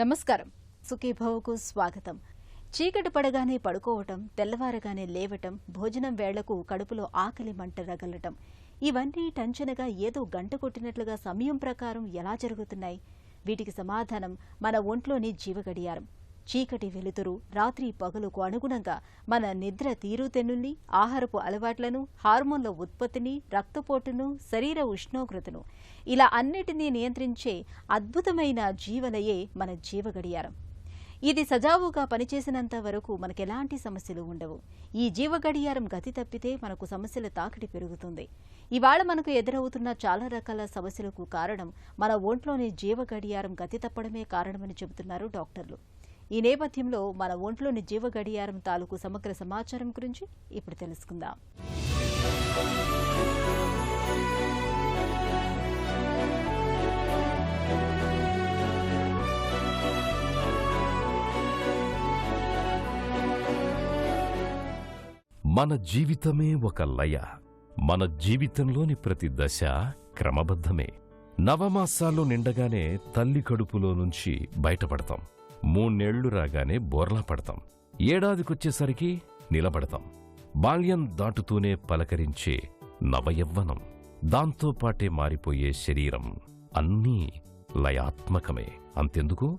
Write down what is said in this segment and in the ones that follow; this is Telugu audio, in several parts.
నమస్కారం. సుఖీభవకు స్వాగతం. చీకటి పడగానే పడుకోవటం, తెల్లవారగానే లేవటం, భోజనం వేళకు కడుపులో ఆకలి మంట రగలటం, ఇవన్నీ టంచనగా ఏదో గంట కొట్టినట్లుగా సమయం ప్రకారం ఎలా జరుగుతున్నాయి? వీటికి సమాధానం మన ఒంట్లోని జీవగడియారం. చీకటి వెలుతురు, రాత్రి పగలుకు అనుగుణంగా మన నిద్ర తీరుతెన్నుల్ని, ఆహారపు అలవాట్లను, హార్మోన్ల ఉత్పత్తిని, రక్తపోటును, శరీర ఉష్ణోగ్రతను ఇలా అన్నిటినీ నియంత్రించే అద్భుతమైన జీవలయే మన జీవగడియారం. ఇది సజావుగా పనిచేసినంత వరకు మనకెలాంటి సమస్యలు ఉండవు. ఈ జీవగడియారం గతి తప్పితే మనకు సమస్యల తాకిడి పెరుగుతుంది. ఇవాళ మనకు ఎదురవుతున్న చాలా రకాల సమస్యలకు కారణం మన ఒంట్లోని జీవగడియారం గతి తప్పడమే కారణమని చెబుతున్నారు డాక్టర్లు. ఈ నేపథ్యంలో మన ఒంట్లోని జీవగడియారం తాలూకు సమగ్ర సమాచారం గురించి ఇప్పుడు తెలుసుకుందాం. మన జీవితమే ఒక లయ. మన జీవితంలోని ప్రతి దశ క్రమబద్ధమే. నవమాసాలు నిండగానే తల్లి కడుపులో నుంచి బయటపడతాం. 3 నెలలు రాగానే బోర్లా పడతాం. ఏడాదికొచ్చేసరికి నిలబడతాం. బాల్యం దాటుతూనే పలకరించే నవయవ్వనం, దాంతోపాటే మారిపోయే శరీరం అన్నీ లయాత్మకమే. అంతెందుకు,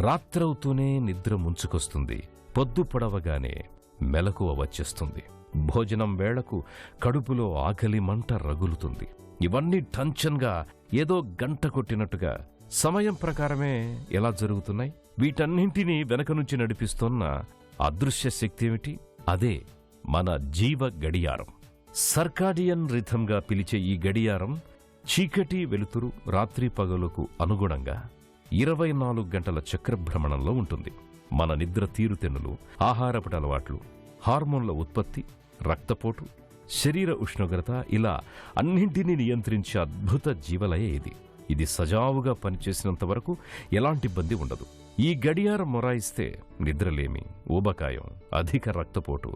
రాత్రవుతూనే నిద్ర ముంచుకొస్తుంది. పొద్దు పొడవగానే మెలకువ వచ్చేస్తుంది. భోజనం వేళకు కడుపులో ఆకలి మంట రగులుతుంది. ఇవన్నీ టంచన్గా ఏదో గంట కొట్టినట్టుగా సమయం ప్రకారమే ఎలా జరుగుతున్నాయి? వీటన్నింటినీ వెనక నుంచి నడిపిస్తున్న అదృశ్య శక్తి ఏమిటి? అదే మన జీవ గడియారం. సర్కాడియన్ రిథంగా పిలిచే ఈ గడియారం చీకటి వెలుతురు, రాత్రి పగలుకు అనుగుణంగా 24 గంటల చక్రభ్రమణంలో ఉంటుంది. మన నిద్ర తీరుతెన్నులు, ఆహారపు అలవాట్లు, హార్మోన్ల ఉత్పత్తి, రక్తపోటు, శరీర ఉష్ణోగ్రత ఇలా అన్నింటినీ నియంత్రించే అద్భుత జీవలయ ఇది. ఇది సజావుగా పనిచేసినంత వరకు ఎలాంటి ఇబ్బంది ఉండదు. ఈ గడియారం మొరాయిస్తే నిద్రలేమి, ఊబకాయం, అధిక రక్తపోటు,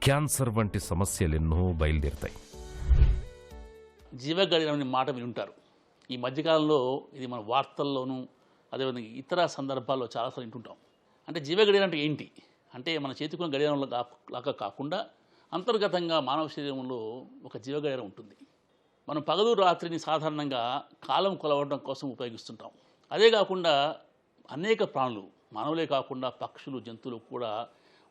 క్యాన్సర్ వంటి సమస్యలెన్నో బయలుదేరుతాయి. జీవగడియారం అనే మాట వింటారు. ఈ మధ్యకాలంలో ఇది మన వార్తల్లోనూ అదేవిధంగా ఇతర సందర్భాల్లో చాలాసార్లు వింటుంటాం. అంటే జీవగడియారం అంటే ఏంటి అంటే, మన చేతికున్న గడియారంలో లాగా కాకుండా అంతర్గతంగా మానవ శరీరంలో ఒక జీవగడియారం ఉంటుంది. మనం పగలు రాత్రిని సాధారణంగా కాలం కొలవడం కోసం ఉపయోగిస్తుంటాం. అదే కాకుండా అనేక ప్రాణులు, మానవులే కాకుండా పక్షులు, జంతువులు కూడా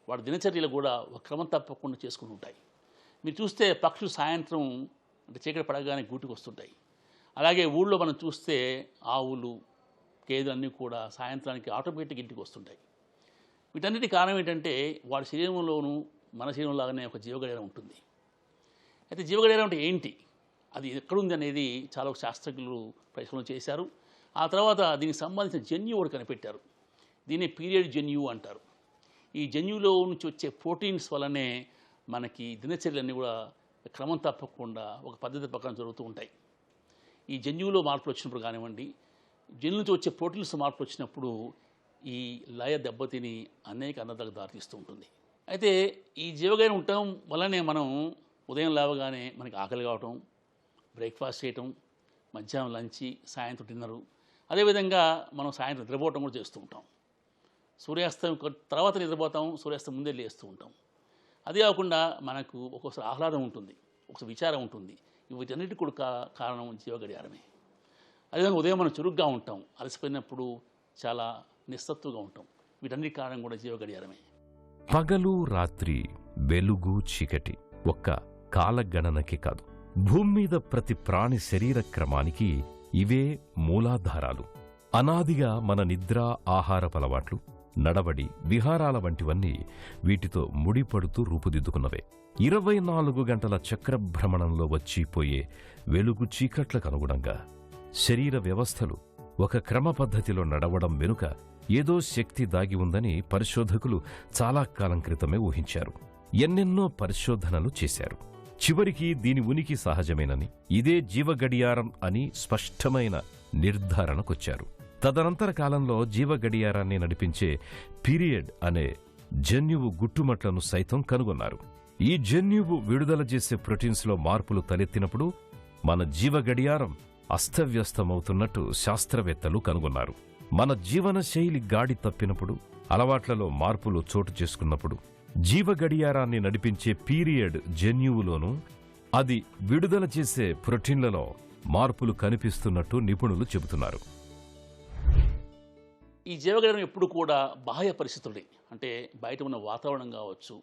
వాటి దినచర్యలు కూడా ఒక క్రమం తప్పకుండా చేసుకుని ఉంటాయి. మీరు చూస్తే పక్షులు సాయంత్రం అంటే చీకటి పడగానే గూటికి వస్తుంటాయి. అలాగే ఊళ్ళో మనం చూస్తే ఆవులు, గేదెలు అన్నీ కూడా సాయంత్రానికి ఆటోమేటిక్ ఇంటికి వస్తుంటాయి. వీటన్నిటి కారణం ఏంటంటే వాడి శరీరంలోనూ మన శరీరంలాగానే ఒక జీవగడియారం ఉంటుంది. అయితే జీవగడియారం అంటే ఏంటి, అది ఎక్కడుంది అనేది చాలా శాస్త్రజ్ఞులు పరిశోధన చేశారు. ఆ తర్వాత దీనికి సంబంధించిన జన్యువు ఒకటి కనిపెట్టారు. దీన్ని పీరియడ్ జన్యువు అంటారు. ఈ జన్యువులో నుంచి వచ్చే ప్రోటీన్స్ వల్లనే మనకి దినచర్యలన్నీ కూడా క్రమం తప్పకుండా ఒక పద్ధతి ప్రకారం జరుగుతూ ఉంటాయి. ఈ జన్యువులో మార్పులు వచ్చినప్పుడు కానివ్వండి, జన్యు నుంచి వచ్చే ప్రోటీన్స్ మార్పులు వచ్చినప్పుడు ఈ లయ దెబ్బతిని అనేక అనర్థాలకు దారితీస్తూ ఉంటుంది. అయితే ఈ జీవగడియారం ఉండటం వల్లనే మనం ఉదయం లేవగానే మనకి ఆకలి కావటం, బ్రేక్ఫాస్ట్ చేయటం, మధ్యాహ్నం లంచి, సాయంత్రం డిన్నరు, అదేవిధంగా మనం సాయంత్రం నిద్రపోవటం కూడా చేస్తూ ఉంటాం. సూర్యాస్తం తర్వాత నిద్రపోతాం, సూర్యాస్తం ముందే లేస్తూ ఉంటాం. అదే కాకుండా మనకు ఒక్కొక్కసారి ఆహ్లాదం ఉంటుంది, ఒకసారి విచారం ఉంటుంది. వీటన్నిటి కూడా కారణం జీవగడియారమే. అదేవిధంగా ఉదయం మనం చురుగ్గా ఉంటాం, అలసిపోయినప్పుడు చాలా నిస్సత్తుగా ఉంటాం. వీటన్నిటి కారణం కూడా జీవగడియారమే. పగలు రాత్రి, వెలుగు చీకటి ఒక్క కాలగణనకి కాదు, భూమి మీద ప్రతి ప్రాణి శరీర క్రమానికి ఇవే మూలాధారాలు. అనాదిగా మన నిద్ర, ఆహారపలవాట్లు, నడవడి, విహారాల వంటివన్నీ వీటితో ముడిపడుతూ రూపుదిద్దుకున్నవే. 24 గంటల చక్రభ్రమణంలో వచ్చిపోయే వెలుగు చీకట్లకు అనుగుణంగా శరీర వ్యవస్థలు ఒక క్రమ పద్ధతిలో నడవడం వెనుక ఏదో శక్తి దాగి ఉందని పరిశోధకులు చాలా కాలం క్రితమే ఊహించారు. ఎన్నెన్నో పరిశోధనలు చేశారు. చివరికి దీని ఉనికి సహజమేనని, ఇదే జీవగడియారం అని స్పష్టమైన నిర్ధారణకొచ్చారు. తదనంతర కాలంలో జీవగడియారాన్ని నడిపించే పీరియడ్ అనే జన్యువు గుట్టుమట్లను సైతం కనుగొన్నారు. ఈ జన్యువు విడుదల చేసే ప్రోటీన్స్లో మార్పులు తలెత్తినప్పుడు మన జీవగడియారం అస్తవ్యస్తమవుతున్నట్టు శాస్త్రవేత్తలు కనుగొన్నారు. మన జీవనశైలి గాడి తప్పినప్పుడు, అలవాట్లలో మార్పులు చోటు చేసుకున్నప్పుడు జీవ గడియారాన్ని నడిపించే పీరియడ్ జన్యువులోనూ అది విడుదల చేసే ప్రోటీన్లలో మార్పులు కనిపిస్తున్నట్టు నిపుణులు చెబుతున్నారు. ఈ జీవగడియారం ఎప్పుడు కూడా బాహ్య పరిస్థితులే, అంటే బయట ఉన్న వాతావరణం కావచ్చు,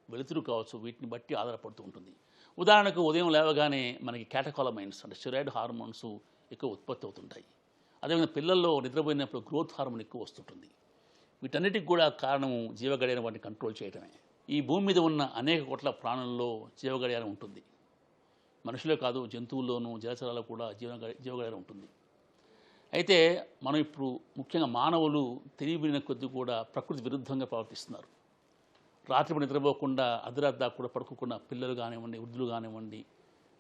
వెలుతురు కావచ్చు, వీటిని బట్టి ఆధారపడుతూ ఉంటుంది. ఉదాహరణకు ఉదయం లేవగానే మనకి క్యాటకాలమైన్స్ అంటే స్టెరాయిడ్ హార్మోన్స్ ఎక్కువ ఉత్పత్తి అవుతుంటాయి. అదేవిధంగా పిల్లల్లో నిద్రపోయినప్పుడు గ్రోత్ హార్మోన్ ఎక్కువ వస్తుంటుంది. వీటన్నిటికి కూడా కారణము జీవగడియారం వాటిని కంట్రోల్ చేయడమే. ఈ భూమి మీద ఉన్న అనేక కోట్ల ప్రాణుల్లో జీవగడియారం ఉంటుంది. మనుషులే కాదు, జంతువుల్లోనూ జలచరాల్లో కూడా జీవగడియారం ఉంటుంది. అయితే మనం ఇప్పుడు ముఖ్యంగా మానవులు తెలియబడిన కొద్దీ కూడా ప్రకృతి విరుద్ధంగా ప్రవర్తిస్తున్నారు. రాత్రిపూట నిద్రపోకుండా అర్ధరాత్రి దాకా కూడా పడుకోకుండా పిల్లలు కానివ్వండి, వృద్ధులు కానివ్వండి,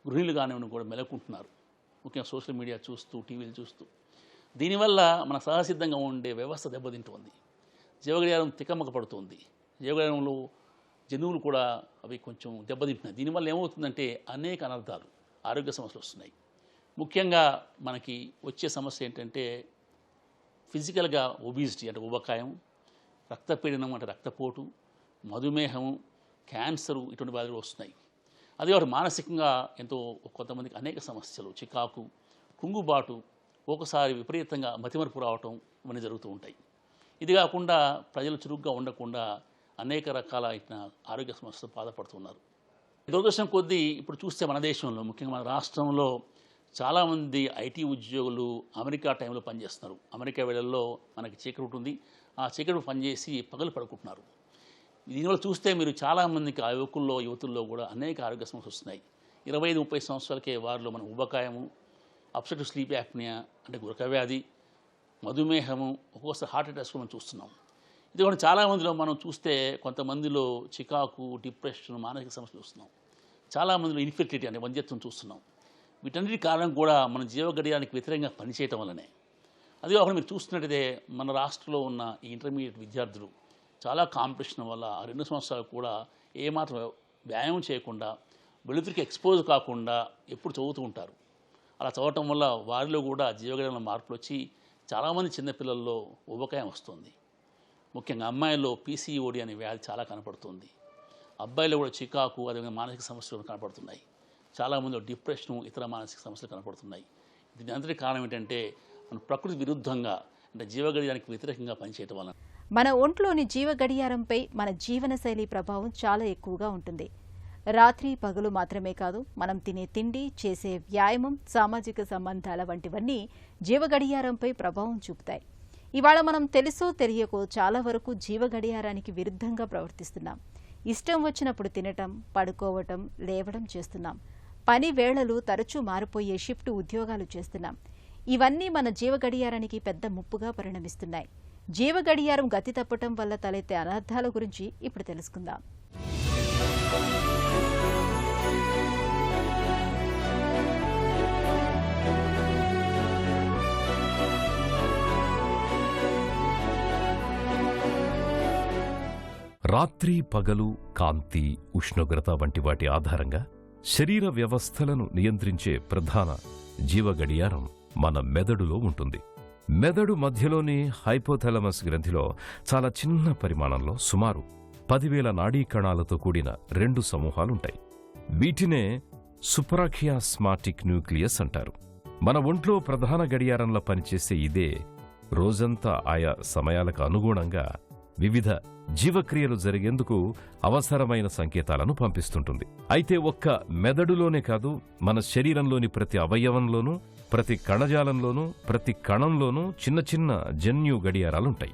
గృహిణులు కానివ్వండి కూడా మెలకుంటున్నారు. ముఖ్యంగా సోషల్ మీడియా చూస్తూ, టీవీలు చూస్తూ. దీనివల్ల మన సహసిద్ధంగా ఉండే వ్యవస్థ దెబ్బతింటుంది. జీవగడియారం తికమక పడుతుంది. జీవగడియారంలో జనువులు కూడా అవి కొంచెం దెబ్బతింటున్నాయి. దీనివల్ల ఏమవుతుందంటే అనేక అనర్థాలు, ఆరోగ్య సమస్యలు వస్తున్నాయి. ముఖ్యంగా మనకి వచ్చే సమస్య ఏంటంటే ఫిజికల్గా ఒబిసిటీ అంటే ఉబకాయం, రక్తపీడనం అంటే రక్తపోటు, మధుమేహము, క్యాన్సరు ఇటువంటి వ్యాధులు వస్తున్నాయి. అదే వాటి మానసికంగా ఎంతో కొంతమందికి అనేక సమస్యలు, చికాకు, కుంగుబాటు, ఒకసారి విపరీతంగా మతిమరుపు రావటం ఇవన్నీ జరుగుతూ ఉంటాయి. ఇది కాకుండా ప్రజలు చురుగ్గా ఉండకుండా అనేక రకాల ఆరోగ్య సమస్యలు బాధపడుతున్నారు. దురదృష్టం కొద్దీ ఇప్పుడు చూస్తే మన దేశంలో ముఖ్యంగా మన రాష్ట్రంలో చాలామంది ఐటీ ఉద్యోగులు అమెరికా టైంలో పనిచేస్తున్నారు. అమెరికా వేళల్లో మనకి చీకటి ఉంటుంది. ఆ చీకటి పనిచేసి పగలు పడుకుంటున్నారు. దీనివల్ల చూస్తే మీరు చాలామందికి ఆ యువతుల్లో కూడా అనేక ఆరోగ్య సమస్యలు వస్తున్నాయి. 25-30 సంవత్సరాలకే వారిలో మన ఉబకాయము, అబ్స్ట్రక్టివ్ స్లీప్ యాప్నియా అంటే గురక వ్యాధి, మధుమేహము, ఒక్కొక్కసారి హార్ట్ అటాక్స్ మనం చూస్తున్నాం. ఇది కూడా చాలామందిలో మనం చూస్తే కొంతమందిలో చికాకు, డిప్రెషన్, మానసిక సమస్యలు చూస్తున్నాం. చాలామందిలో ఇన్ఫెర్టిలిటీ అంటే వంధ్యత్వం చూస్తున్నాం. వీటన్నిటి కారణం కూడా మన జీవగడియారానికి వ్యతిరేకంగా పనిచేయటం వల్లనే. అదే కాకుండా మీరు చూస్తున్నట్టయితే మన రాష్ట్రంలో ఉన్న ఈ ఇంటర్మీడియట్ విద్యార్థులు చాలా కాంపిటీషన్ వల్ల ఆ 2 సంవత్సరాలు కూడా ఏమాత్రం వ్యాయామం చేయకుండా, వెలుతురికి ఎక్స్పోజ్ కాకుండా ఎప్పుడు చదువుతూ ఉంటారు. అలా చదవటం వల్ల వారిలో కూడా జీవగడియారంలో మార్పులు వచ్చి చాలామంది చిన్నపిల్లల్లో ఉబకాయం వస్తుంది. ముఖ్యంగా అమ్మాయిల్లో పీసీఓడి అనే వ్యాధి చాలా కనపడుతుంది. అబ్బాయిలో కూడా చికాకు, అదేవిధంగా మానసిక సమస్యలు కనపడుతున్నాయి. చాలామందిలో డిప్రెషను, ఇతర మానసిక సమస్యలు కనపడుతున్నాయి. దీని అంతటి కారణం ఏంటంటే మన ప్రకృతి విరుద్ధంగా అంటే జీవగడియారానికి వ్యతిరేకంగా పనిచేయటం వలన. మన ఒంట్లోని జీవ గడియారంపై మన జీవనశైలి ప్రభావం చాలా ఎక్కువగా ఉంటుంది. రాత్రి పగలు మాత్రమే కాదు, మనం తినే తిండి, చేసే వ్యాయామం, సామాజిక సంబంధాల వంటివన్నీ జీవ గడియారంపై ప్రభావం చూపుతాయి. ఇవాళ మనం తెలుసో తెలియకో చాలా వరకు జీవ గడియారానికి విరుద్ధంగా ప్రవర్తిస్తున్నాం. ఇష్టం వచ్చినప్పుడు తినటం, పడుకోవటం, లేవడం చేస్తున్నాం. పని వేళలు తరచూ మారిపోయే షిఫ్ట్ ఉద్యోగాలు చేస్తున్నాం. ఇవన్నీ మన జీవ గడియారానికి పెద్ద ముప్పుగా పరిణమిస్తున్నాయి. జీవ గడియారం గతి తప్పటం వల్ల తలెత్తే అనర్థాల గురించి ఇప్పుడు తెలుసుకుందాం. రాత్రి పగలు, కాంతి, ఉష్ణోగ్రత వంటి వాటి ఆధారంగా శరీర వ్యవస్థలను నియంత్రించే ప్రధాన జీవగడియారం మన మెదడులో ఉంటుంది. మెదడు మధ్యలోని హైపోథాలమస్ గ్రంథిలో చాలా చిన్న పరిమాణంలో సుమారు 10,000 నాడీ కణాలతో కూడిన 2 సమూహాలుంటాయి. వీటినే సుప్రాకియాస్మాటిక్ న్యూక్లియస్ అంటారు. మన ఒంట్లో ప్రధాన గడియారంలో పనిచేసే ఇదే రోజంతా ఆయా సమయాలకు అనుగుణంగా వివిధ జీవక్రియలు జరిగేందుకు అవసరమైన సంకేతాలను పంపిస్తుంటుంది. అయితే ఒక్క మెదడులోనే కాదు, మన శరీరంలోని ప్రతి అవయవంలోనూ, ప్రతి కణజాలంలోనూ, ప్రతి కణంలోనూ చిన్న చిన్న జన్యు గడియారాలుంటాయి.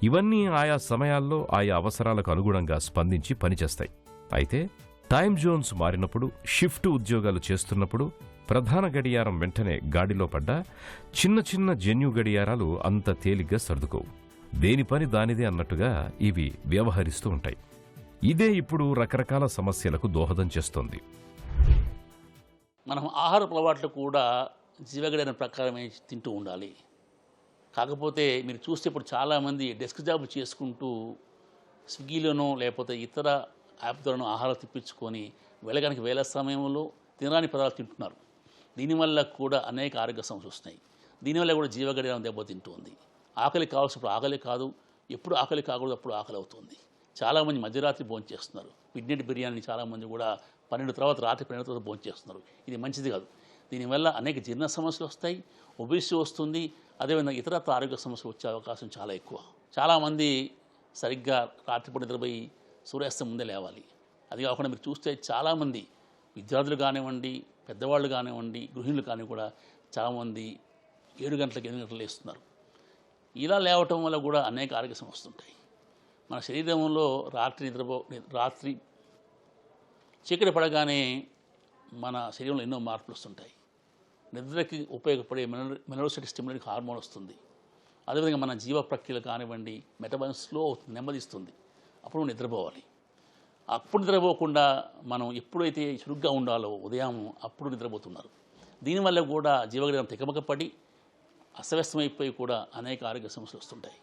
ఇవన్నీ ఆయా సమయాల్లో ఆయా అవసరాలకు అనుగుణంగా స్పందించి పనిచేస్తాయి. అయితే టైమ్ జోన్స్ మారినప్పుడు, షిఫ్ట్ ఉద్యోగాలు చేస్తున్నప్పుడు ప్రధాన గడియారం వెంటనే గాడిలో పడ్డా చిన్న చిన్న జన్యు గడియారాలు అంత తేలిగ్గా సర్దుకోవు. దేని పని దానిదే అన్నట్టుగా ఇవి వ్యవహరిస్తూ ఉంటాయి. ఇదే ఇప్పుడు రకరకాల సమస్యలకు దోహదం చేస్తోంది. మనం ఆహారపు అలవాట్లు కూడా జీవగడియారం ప్రకారమే తింటూ ఉండాలి. కాకపోతే మీరు చూస్తే ఇప్పుడు చాలామంది డెస్క్ జాబ్ చేసుకుంటూ స్విగ్గీలోనో లేకపోతే ఇతర యాప్ ద్వారానో ఆహారం తెప్పించుకొని వెళ్ళడానికి వేళ సమయంలో తినరాని పదార్థాలు తింటున్నారు. దీనివల్ల కూడా అనేక ఆరోగ్య సమస్యలు వస్తున్నాయి. దీనివల్ల కూడా జీవగడియారం దెబ్బతింటుంది. ఆకలి కావాల్సినప్పుడు ఆకలి కాదు, ఎప్పుడు ఆకలి కాకూడదు అప్పుడు ఆకలి అవుతుంది. చాలామంది మధ్యరాత్రి భోంచేస్తున్నారు. మిడ్నైట్ బిర్యానీ చాలామంది కూడా 12 తర్వాత రాత్రి 12 తర్వాత భోంచేస్తున్నారు. ఇది మంచిది కాదు. దీనివల్ల అనేక జీర్ణ సమస్యలు వస్తాయి, ఒబేసిటీ వస్తుంది, అదేవిధంగా ఇతరత్ర ఆరోగ్య సమస్యలు వచ్చే అవకాశం చాలా ఎక్కువ. చాలామంది సరిగ్గా రాత్రిపూట నిద్రపోయి సూర్యాస్తం ముందే లేవాలి. అది కాకుండా మీరు చూస్తే చాలామంది విద్యార్థులు కానివ్వండి, పెద్దవాళ్ళు కానివ్వండి, గృహిణులు కానీ కూడా చాలామంది 7 గంటలకు 8 గంటలు లేస్తున్నారు. ఇలా లేవటం వల్ల కూడా అనేక ఆరోగ్య సమస్యలు ఉంటాయి. మన శరీరంలో రాత్రి చీకటి పడగానే మన శరీరంలో ఎన్నో మార్పులు వస్తుంటాయి. నిద్రకి ఉపయోగపడే మెలనోసైట్ స్టిమ్యులేటింగ్ హార్మోన్ వస్తుంది. అదేవిధంగా మన జీవ ప్రక్రియలు కానివ్వండి, మెటబాలిజం స్లో నెమ్మదిస్తుంది. అప్పుడు నిద్రపోవాలి. అప్పుడు నిద్రపోకుండా మనం ఎప్పుడైతే చురుగ్గా ఉండాలో ఉదయం అప్పుడు నిద్రపోతున్నారు. దీనివల్ల కూడా జీవగడియారం తికమకపడి అస్తవ్యస్తమైపోయి కూడా అనేక ఆరోగ్య సమస్యలు వస్తుంటాయి.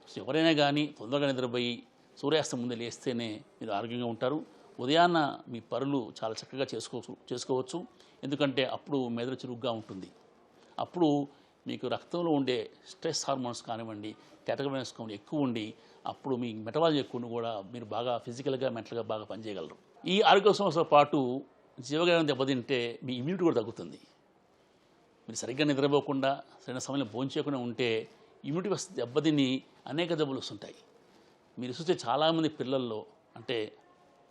సో ఎవరైనా కానీ తొందరగా నిద్రపోయి సూర్యాస్తం ముందే లేస్తేనే మీరు ఆరోగ్యంగా ఉంటారు. ఉదయాన్న మీ పనులు చాలా చక్కగా చేసుకోవచ్చు. ఎందుకంటే అప్పుడు మెదడు చురుగ్గా ఉంటుంది. అప్పుడు మీకు రక్తంలో ఉండే స్ట్రెస్ హార్మోన్స్ కానివ్వండి, క్యాటగోరైన్స్ కానివ్వండి ఎక్కువ ఉండి అప్పుడు మీ మెటబాలిజం ఎక్కువ ఉండి కూడా మీరు బాగా ఫిజికల్గా మెంటల్గా బాగా పనిచేయగలరు. ఈ ఆరోగ్య సమస్యలతో పాటు జీవగడియారం దెబ్బతింటే మీ ఇమ్యూనిటీ కూడా తగ్గుతుంది. మీరు సరిగ్గా నిద్రపోకుండా సరైన సమయంలో భోంచేయకుండా ఉంటే ఇమ్యూనిటీ వ్యవస్థ దెబ్బతిని అనేక జబ్బులు వస్తుంటాయి. మీరు చూస్తే చాలామంది పిల్లల్లో అంటే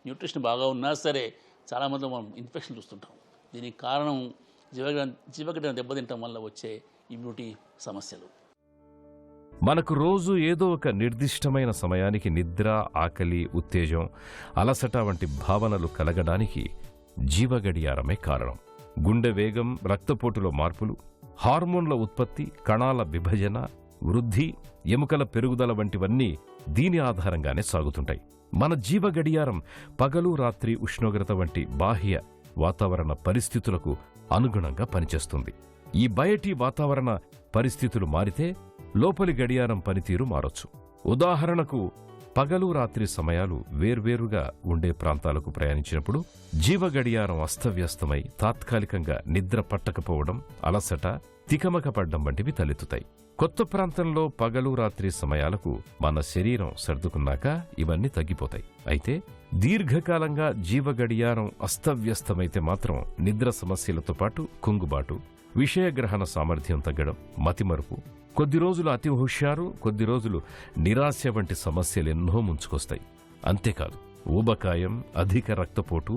న్యూట్రిషన్ బాగా ఉన్నా సరే చాలామంది మనం ఇన్ఫెక్షన్ చూస్తుంటాం. దీనికి కారణం జీవగడియారం దెబ్బతింటం వల్ల వచ్చే ఇమ్యూనిటీ సమస్యలు. మనకు రోజు ఏదో ఒక నిర్దిష్టమైన సమయానికి నిద్ర, ఆకలి, ఉత్తేజం, అలసట వంటి భావనలు కలగడానికి జీవగడియారమే కారణం. గుండె వేగం, రక్తపోటులో మార్పులు, హార్మోన్ల ఉత్పత్తి, కణాల విభజన, వృద్ధి, ఎముకల పెరుగుదల వంటివన్నీ దీని ఆధారంగానే సాగుతుంటాయి. మన జీవగడియారం పగలు రాత్రి ఉష్ణోగ్రత వంటి బాహ్య వాతావరణ పరిస్థితులకు అనుగుణంగా పనిచేస్తుంది. ఈ బయటి వాతావరణ పరిస్థితులు మారితే లోపలి గడియారం పనితీరు మారొచ్చు. ఉదాహరణకు పగలు రాత్రి సమయాలు వేర్వేరుగా ఉండే ప్రాంతాలకు ప్రయాణించినప్పుడు జీవగడియారం అస్తవ్యస్తమై తాత్కాలికంగా నిద్ర పట్టకపోవడం, అలసట, తికమక పడ్డం వంటివి తలెత్తుతాయి. కొత్త ప్రాంతంలో పగలు రాత్రి సమయాలకు మన శరీరం సర్దుకున్నాక ఇవన్నీ తగ్గిపోతాయి. అయితే దీర్ఘకాలంగా జీవగడియారం అస్తవ్యస్తమైతే మాత్రం నిద్ర సమస్యలతో పాటు కుంగుబాటు, విషయగ్రహణ సామర్థ్యం తగ్గడం, మతిమరుపు, కొద్ది రోజులు అతి హుషారు, కొద్ది రోజులు నిరాశ వంటి సమస్యలెన్నో ముంచుకొస్తాయి. అంతేకాదు ఊబకాయం, అధిక రక్తపోటు,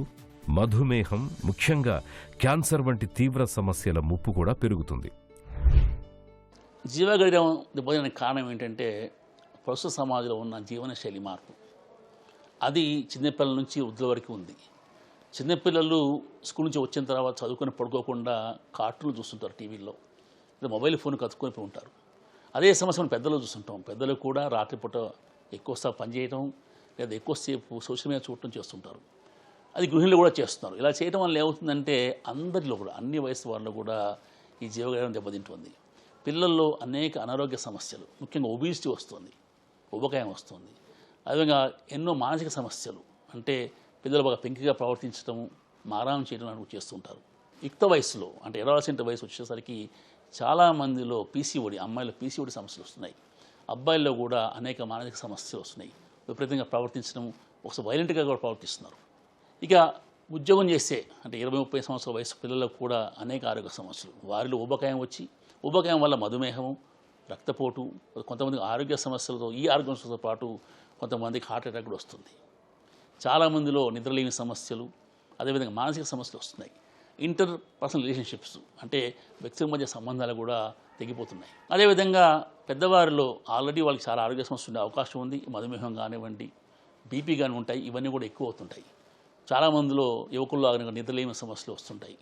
మధుమేహం, ముఖ్యంగా క్యాన్సర్ వంటి తీవ్ర సమస్యల ముప్పు కూడా పెరుగుతుంది. జీవగడియారం దెబ్బతినడానికి కారణం ఏంటంటే ప్రస్తుత సమాజంలో ఉన్న జీవనశైలి మార్పు. అది చిన్నపిల్లల నుంచి వృద్ధుల వరకు ఉంది. చిన్నపిల్లలు స్కూల్ నుంచి వచ్చిన తర్వాత చదువుకొని పడుకోకుండా కార్టూన్లు చూస్తుంటారు టీవీల్లో, లేదా మొబైల్ ఫోన్ కతుక్కొని ఉంటారు. అదే సమస్య మనం పెద్దలు చూస్తుంటాం. పెద్దలు కూడా రాత్రిపూట ఎక్కువసేపు పనిచేయటం లేదా ఎక్కువసేపు సోషల్ మీడియా చూడటం చేస్తుంటారు. అది గృహిణులు కూడా చేస్తున్నారు. ఇలా చేయడం వల్ల ఏమవుతుందంటే అందరిలో కూడా అన్ని వయసు వాళ్ళు కూడా ఈ జీవగడియారం దెబ్బతింటుంది. పిల్లల్లో అనేక అనారోగ్య సమస్యలు, ముఖ్యంగా ఒబేసిటీ వస్తుంది, ఉబకాయం వస్తుంది. అదేవిధంగా ఎన్నో మానసిక సమస్యలు, అంటే పిల్లలు బాగా పెంకిగా ప్రవర్తించడం, మారాం చేయడం లాంటివి చేస్తుంటారు. యుక్త వయసులో అంటే 20 వయసు వచ్చేసరికి చాలామందిలో పీసీఓడి, అమ్మాయిలో పీసీఓడి సమస్యలు వస్తున్నాయి. అబ్బాయిల్లో కూడా అనేక మానసిక సమస్యలు వస్తున్నాయి. విపరీతంగా ప్రవర్తించడం, ఒకసారి వైలెంట్గా కూడా ప్రవర్తిస్తున్నారు. ఇక ఉద్యోగం చేసే అంటే 20-30 సంవత్సరాల వయసు పిల్లలకు కూడా అనేక ఆరోగ్య సమస్యలు. వారిలో ఊబకాయం వచ్చి, ఊబకాయం వల్ల మధుమేహము, రక్తపోటు, కొంతమందికి ఆరోగ్య సమస్యలతో ఈ ఆరోగ్య సమస్యలతో పాటు కొంతమందికి హార్ట్ అటాక్ కూడా వస్తుంది. చాలామందిలో నిద్రలేని సమస్యలు, అదేవిధంగా మానసిక సమస్యలు వస్తున్నాయి. ఇంటర్ పర్సనల్ రిలేషన్షిప్స్ అంటే వ్యక్తుల మధ్య సంబంధాలు కూడా తెగిపోతున్నాయి. అదేవిధంగా పెద్దవారిలో ఆల్రెడీ వాళ్ళకి చాలా ఆరోగ్య సమస్యలు ఉండే అవకాశం ఉంది. మధుమేహం కానివ్వండి, బీపీ కానీ ఉంటాయి. ఇవన్నీ కూడా ఎక్కువ అవుతుంటాయి. చాలామందిలో యువకుల్లో నిద్రలేని సమస్యలు వస్తుంటాయి,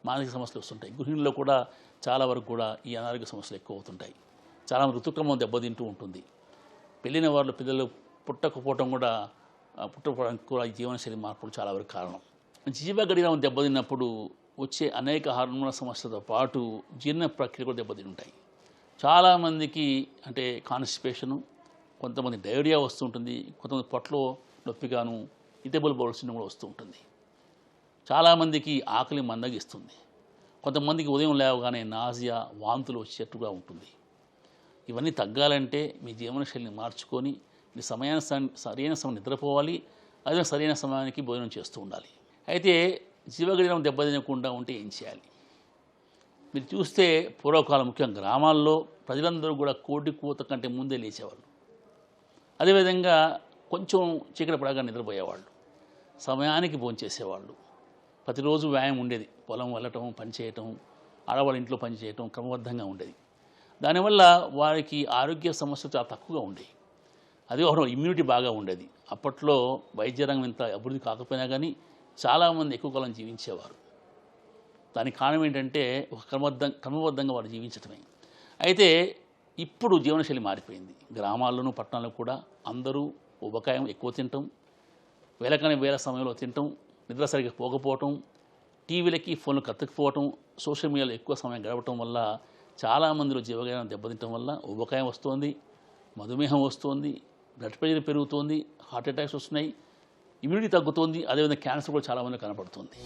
మానసిక సమస్యలు వస్తుంటాయి. గృహిణుల్లో కూడా చాలా వరకు కూడా ఈ అనారోగ్య సమస్యలు ఎక్కువ అవుతుంటాయి. చాలామంది ఋతుక్రమం దెబ్బతింటూ ఉంటుంది. పెళ్ళిన వాళ్ళు పిల్లలు పుట్టకపోవడం కూడా పుట్టకపోవడానికి కూడా ఈ జీవనశైలి మార్పులు చాలా వరకు కారణం. జీవగడియారం దెబ్బతిన్నప్పుడు వచ్చే అనేక హార్మోనల్ సమస్యలతో పాటు జీర్ణ ప్రక్రియ కూడా దెబ్బతిని ఉంటాయి. చాలామందికి అంటే కాన్స్టిపేషను, కొంతమంది డయోరియా వస్తూ ఉంటుంది, కొంతమంది పొట్టలో నొప్పిగాను, ఇటబుల్ బౌల్ సిండ్రోమ్ కూడా వస్తూ ఉంటుంది. చాలామందికి ఆకలి మందగిస్తుంది. కొంతమందికి ఉదయం లేవగానే నాజియా, వాంతులు వచ్చేట్టుగా ఉంటుంది. ఇవన్నీ తగ్గాలంటే మీ జీవనశైలిని మార్చుకొని మీ సరైన సమయం నిద్రపోవాలి, అదే సరైన సమయానికి భోజనం చేస్తూ ఉండాలి. అయితే జీవగడియారం దెబ్బతినకుండా ఉంటే ఏం చేయాలి? మీరు చూస్తే పూర్వకాలం ముఖ్యంగా గ్రామాల్లో ప్రజలందరూ కూడా కోడి కూత కంటే ముందే లేచేవాళ్ళు. అదేవిధంగా కొంచెం చీకటి పడగా నిద్రపోయేవాళ్ళు, సమయానికి భోంచేసేవాళ్ళు. ప్రతిరోజు వ్యాయామం ఉండేది, పొలం వెళ్ళటం, పని చేయటం, ఆడవాళ్ళ ఇంట్లో పని చేయటం క్రమబద్ధంగా ఉండేది. దానివల్ల వారికి ఆరోగ్య సమస్యలు చాలా తక్కువగా ఉండేవి. అది ఒక ఇమ్యూనిటీ బాగా ఉండేది. అప్పట్లో వైద్య రంగం ఇంత అభివృద్ధి కాకపోయినా కానీ చాలామంది ఎక్కువ కాలం జీవించేవారు. దానికి కారణం ఏంటంటే ఒక క్రమబద్ధంగా వారు జీవించటమే. అయితే ఇప్పుడు జీవనశైలి మారిపోయింది. గ్రామాల్లోనూ పట్టణాల్లో కూడా అందరూ ఊబకాయం ఎక్కువ తినటం, వేల సమయంలో తినటం, నిద్ర సరిగ్గా పోకపోవటం, టీవీలకి ఫోన్లు కత్తుకుపోవటం, సోషల్ మీడియాలో ఎక్కువ సమయం గడపటం వల్ల చాలామందిలో జీవగడియారం దెబ్బతింటం వల్ల ఊబకాయం వస్తుంది, మధుమేహం వస్తుంది, బ్లడ్ ప్రెషర్ పెరుగుతోంది, హార్ట్ అటాక్స్ వస్తున్నాయి, ఇమ్యూనిటీ తగ్గుతోంది, అదేవిధంగా క్యాన్సర్ కూడా చాలామంది కనపడుతుంది.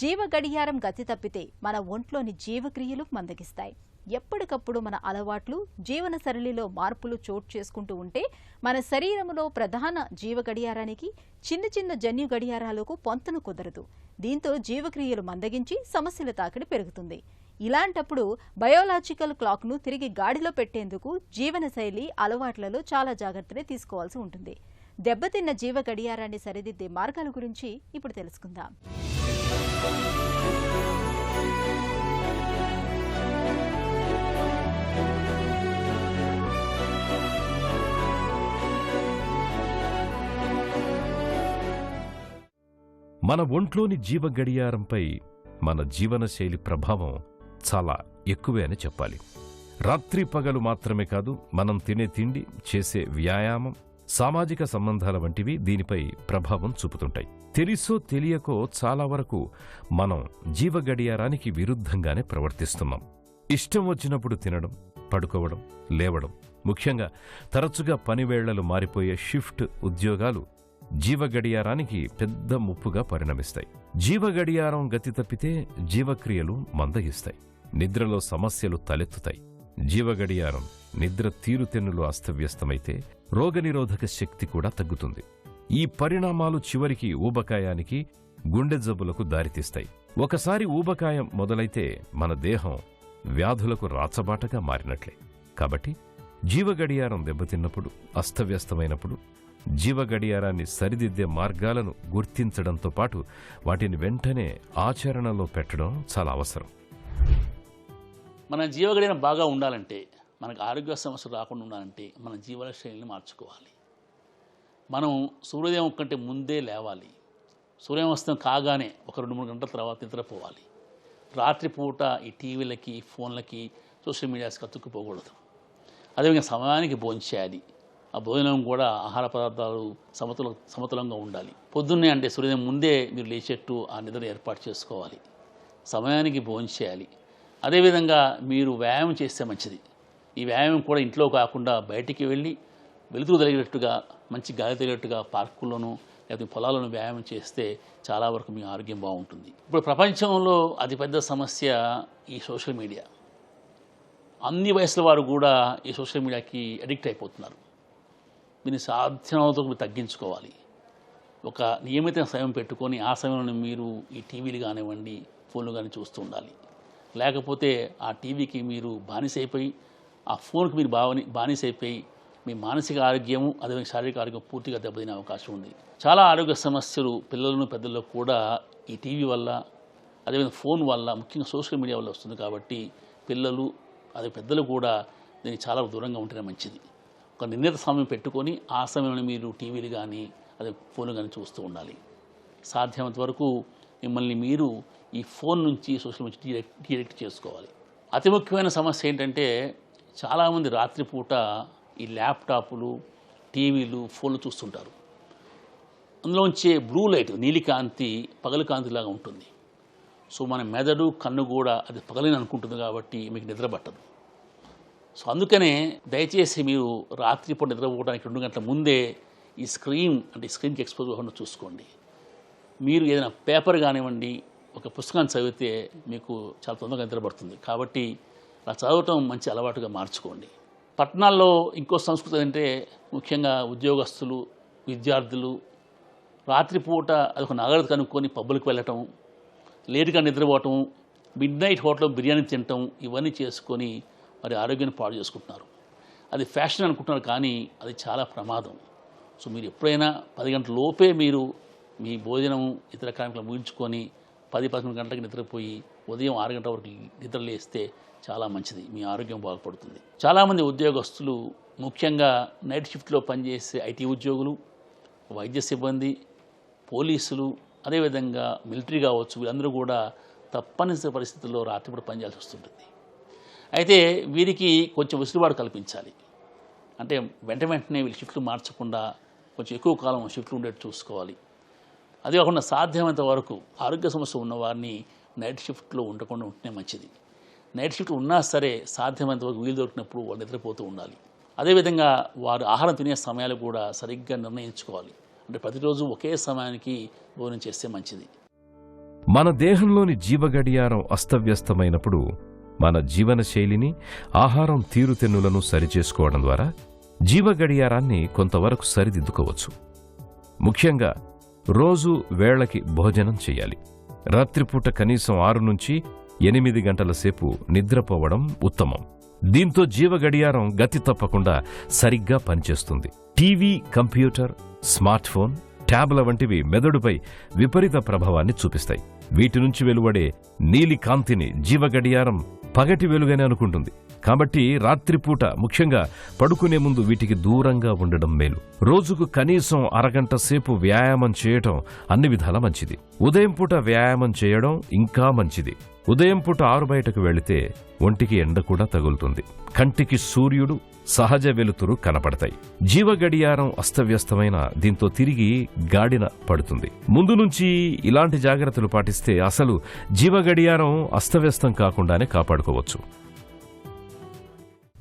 జీవ గడియారం గతి తప్పితే మన ఒంట్లోని జీవక్రియలు మందగిస్తాయి. ఎప్పటికప్పుడు మన అలవాట్లు, జీవన సరళిలో మార్పులు చోటు చేసుకుంటూ ఉంటే మన శరీరంలో ప్రధాన జీవ గడియారానికి చిన్న చిన్న జన్యు గడియారాలకు పొంతన కుదరదు. దీంతో జీవక్రియలు మందగించి సమస్యల తాకిడి పెరుగుతుంది. ఇలాంటప్పుడు బయోలాజికల్ క్లాక్ను తిరిగి గాడిలో పెట్టేందుకు జీవనశైలి అలవాట్లలో చాలా జాగ్రత్తలు తీసుకోవాల్సి ఉంటుంది. దెబ్బతిన్న జీవ గడియారాన్ని సరిదిద్దే మార్గాల గురించి ఇప్పుడు తెలుసుకుందాం. మన ఒంట్లోని జీవ గడియారంపై మన జీవనశైలి ప్రభావం చాలా ఎక్కువే అని చెప్పాలి. రాత్రి పగలు మాత్రమే కాదు, మనం తినే తిండి, చేసే వ్యాయామం, సామాజిక సంబంధాల వంటివి దీనిపై ప్రభావం చూపుతుంటాయి. తెలుసో తెలియకో చాలా వరకు మనం జీవ గడియారానికి విరుద్ధంగానే ప్రవర్తిస్తున్నాం. ఇష్టం వచ్చినప్పుడు తినడం, పడుకోవడం, లేవడం, ముఖ్యంగా తరచుగా పనివేళ్లలు మారిపోయే షిఫ్ట్ ఉద్యోగాలు జీవ గడియారానికి పెద్ద ముప్పుగా పరిణమిస్తాయి. జీవ గడియారం గతి తప్పితే జీవక్రియలు మందగిస్తాయి, నిద్రలో సమస్యలు తలెత్తుతాయి. జీవ గడియారం నిద్ర తీరుతెన్నులు అస్తవ్యస్తమైతే రోగనిరోధక శక్తి కూడా తగ్గుతుంది. ఈ పరిణామాలు చివరికి ఊబకాయానికి, గుండె జబ్బులకు దారితీస్తాయి. ఒకసారి ఊబకాయం మొదలైతే మన దేహం వ్యాధులకు రాచబాటగా మారినట్లే. కాబట్టి జీవ గడియారం దెబ్బతిన్నప్పుడు, అస్తవ్యస్తమైనప్పుడు జీవ గడియారాన్ని సరిదిద్దే మార్గాలను గుర్తించడంతో పాటు వాటిని వెంటనే ఆచరణలో పెట్టడం చాలా అవసరం. మన జీవ గడియారం బాగా ఉండాలంటే, మనకు ఆరోగ్య సమస్యలు రాకుండా ఉండాలంటే మన జీవన శైలిని మార్చుకోవాలి. మనం సూర్యోదయం కంటే ముందే లేవాలి. సూర్యాస్తం కాగానే ఒక 2-3 గంటల తర్వాత నిద్రపోవాలి. రాత్రిపూట ఈ టీవీలకి, ఫోన్లకి, సోషల్ మీడియాస్కి అతుక్కుపోకూడదు. అదేవిధంగా సమయానికి భోంచేయాలి. ఆ భోజనం కూడా ఆహార పదార్థాలు సమతులంగా ఉండాలి. పొద్దున్నే అంటే సూర్యోదయం ముందే మీరు లేచేట్టు ఆ నిద్ర ఏర్పాటు చేసుకోవాలి. సమయానికి భోంచేయాలి. అదేవిధంగా మీరు వ్యాయామం చేస్తే మంచిది. ఈ వ్యాయామం కూడా ఇంట్లో కాకుండా బయటికి వెళ్ళి వెలుతురు తగినట్టుగా, మంచి గాలి తగినట్టుగా పార్కుల్లోనూ లేకపోతే పొలాలను వ్యాయామం చేస్తే చాలా వరకు మీ ఆరోగ్యం బాగుంటుంది. ఇప్పుడు ప్రపంచంలో అతిపెద్ద సమస్య ఈ సోషల్ మీడియా. అన్ని వయసుల వారు కూడా ఈ సోషల్ మీడియాకి అడిక్ట్ అయిపోతున్నారు. దీన్ని సాధ్యమైనంత మీరు తగ్గించుకోవాలి. ఒక నియమిత సమయం పెట్టుకొని ఆ సమయంలో మీరు ఈ టీవీలు కానివ్వండి, ఫోన్లు కానీ చూస్తూ ఉండాలి. లేకపోతే ఆ టీవీకి మీరు బానిసైపోయి, ఆ ఫోన్కి మీరు బానిసైపోయి మీ మానసిక ఆరోగ్యము, అదేవిధంగా శారీరక ఆరోగ్యం పూర్తిగా దెబ్బతినే అవకాశం ఉంది. చాలా ఆరోగ్య సమస్యలు పిల్లలను, పెద్దల్లో కూడా ఈ టీవీ వల్ల, అదేవిధంగా ఫోన్ వల్ల, ముఖ్యంగా సోషల్ మీడియా వల్ల వస్తుంది. కాబట్టి పిల్లలు, అదే పెద్దలు కూడా దీనికి చాలా దూరంగా ఉంటేనే మంచిది. ఒక నిర్ణీత సమయం పెట్టుకొని ఆ సమయంలో మీరు టీవీలు కానీ అదే ఫోన్లు కానీ చూస్తూ ఉండాలి. సాధ్యమైనంత వరకు మిమ్మల్ని మీరు ఈ ఫోన్ నుంచి, సోషల్ నుంచి డైరెక్ట్ చేసుకోవాలి. అతి ముఖ్యమైన సమస్య ఏంటంటే చాలామంది రాత్రిపూట ఈ ల్యాప్టాప్లు, టీవీలు, ఫోన్లు చూస్తుంటారు. అందులోంచే బ్లూ లైట్, నీలికాంతి పగలు కాంతిలాగా ఉంటుంది. సో మన మెదడు, కన్ను కూడా అది పగలని అనుకుంటుంది కాబట్టి మీకు నిద్ర పట్టదు. సో అందుకనే దయచేసి మీరు రాత్రిపూట నిద్రపోవడానికి 2 గంటల ముందే ఈ స్క్రీన్కి ఎక్స్పోజ్ అవ్వకుండా చూసుకోండి. మీరు ఏదైనా పేపర్ కానివ్వండి, ఒక పుస్తకాన్ని చదివితే మీకు చాలా తొందరగా నిద్రపడుతుంది. కాబట్టి అలా చదవటం మంచి అలవాటుగా మార్చుకోండి. పట్టణాల్లో ఇంకో సంస్కృతి అంటే ముఖ్యంగా ఉద్యోగస్తులు, విద్యార్థులు రాత్రిపూట అదొక నాగరికత కనుక్కొని పబ్బులకు వెళ్ళటం, లేటుగా నిద్రపోవటం, మిడ్ నైట్ హోటల్లో బిర్యానీ తినటం, ఇవన్నీ చేసుకొని వారి ఆరోగ్యాన్ని పాడు చేసుకుంటున్నారు. అది ఫ్యాషన్ అనుకుంటున్నారు, కానీ అది చాలా ప్రమాదం. సో మీరు ఎప్పుడైనా 10 గంటల లోపే మీరు మీ భోజనం ఇతర కార్యక్రమాలు ముగించుకొని 10-11 గంటలకు నిద్రపోయి ఉదయం 6 గంటల వరకు నిద్ర లేస్తే చాలా మంచిది, మీ ఆరోగ్యం బాగుపడుతుంది. చాలామంది ఉద్యోగస్తులు ముఖ్యంగా నైట్ షిఫ్ట్లో పనిచేసే ఐటీ ఉద్యోగులు, వైద్య సిబ్బంది, పోలీసులు, అదేవిధంగా మిలిటరీ కావచ్చు, వీళ్ళందరూ కూడా తప్పనిసరి పరిస్థితుల్లో రాత్రిపూట పనిచేయాల్సి వస్తుంటుంది. అయితే వీరికి కొంచెం వెసులుబాటు కల్పించాలి. అంటే వెంటనే వీళ్ళు షిఫ్ట్లు మార్చకుండా కొంచెం ఎక్కువ కాలం షిఫ్ట్లు ఉండేట్టు చూసుకోవాలి. అదే కాకుండా సాధ్యమైనంత వరకు ఆరోగ్య సమస్య ఉన్నవారిని నైట్ షిఫ్ట్లో ఉండకుండా ఉంటేనే మంచిది. నైట్ షిఫ్ట్ ఉన్నా సరే సాధ్యమైనంత వరకు వీలు దొరికినప్పుడు వాళ్ళు నిద్రపోతూ ఉండాలి. అదేవిధంగా వారు ఆహారం తినే సమయాలు కూడా సరిగ్గా నిర్ణయించుకోవాలి. అంటే ప్రతిరోజు ఒకే సమయానికి భోజనం చేస్తే మంచిది. మన దేహంలోని జీవగడియారం అస్తవ్యస్తమైనప్పుడు మన జీవనశైలిని, ఆహారం తీరుతెన్నులను సరిచేసుకోవడం ద్వారా జీవగడియారాన్ని కొంతవరకు సరిదిద్దుకోవచ్చు. ముఖ్యంగా రోజు వేళకి భోజనం చేయాలి. రాత్రిపూట కనీసం 6 నుంచి 8 గంటల సేపు నిద్రపోవడం ఉత్తమం. దీంతో జీవగడియారం గతి తప్పకుండా సరిగ్గా పనిచేస్తుంది. టీవీ, కంప్యూటర్, స్మార్ట్ ఫోన్, ట్యాబ్ల వంటివి మెదడుపై విపరీత ప్రభావాన్ని చూపిస్తాయి. వీటి నుంచి వెలువడే నీలి కాంతిని జీవగడియారం పగటి వెలుగని అనుకుంటుంది. కాబట్టి రాత్రిపూట ముఖ్యంగా పడుకునే ముందు వీటికి దూరంగా ఉండడం మేలు. రోజుకు కనీసం అరగంట సేపు వ్యాయామం చేయటం అన్ని విధాల మంచిది. ఉదయం పూట వ్యాయామం చేయడం ఇంకా మంచిది. ఉదయం పూట 6 బయటకు వెళితే ఒంటికి ఎండ కూడా తగులుతుంది. కంటికి సూర్యుడు, సహజ వెలుతురు కనపడతాయి. జీవగడియారం అస్తవ్యస్తమైన దీంతో తిరిగి గాడిన పడుతుంది. ముందు నుంచి ఇలాంటి జాగ్రత్తలు పాటిస్తే అసలు జీవగడియారం అస్తవ్యస్తం కాకుండానే కాపాడుకోవచ్చు.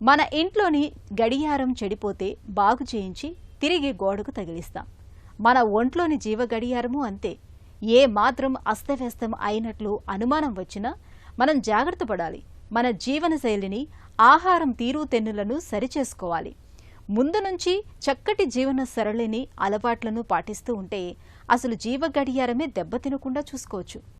మన ఇంట్లోని గడియారం చెడిపోతే బాగు చేయించి తిరిగి గోడకు తగిలిస్తాం. మన ఒంట్లోని జీవ గడియారము అంతే. ఏ మాత్రం అస్తవ్యస్తం అయినట్లు అనుమానం వచ్చినా మనం జాగ్రత్త పడాలి. మన జీవనశైలిని, ఆహారం తీరుతెన్నులను సరిచేసుకోవాలి. ముందు నుంచి చక్కటి జీవన సరళిని, అలవాట్లను పాటిస్తూ ఉంటే అసలు జీవ గడియారమే దెబ్బతినకుండా చూసుకోవచ్చు.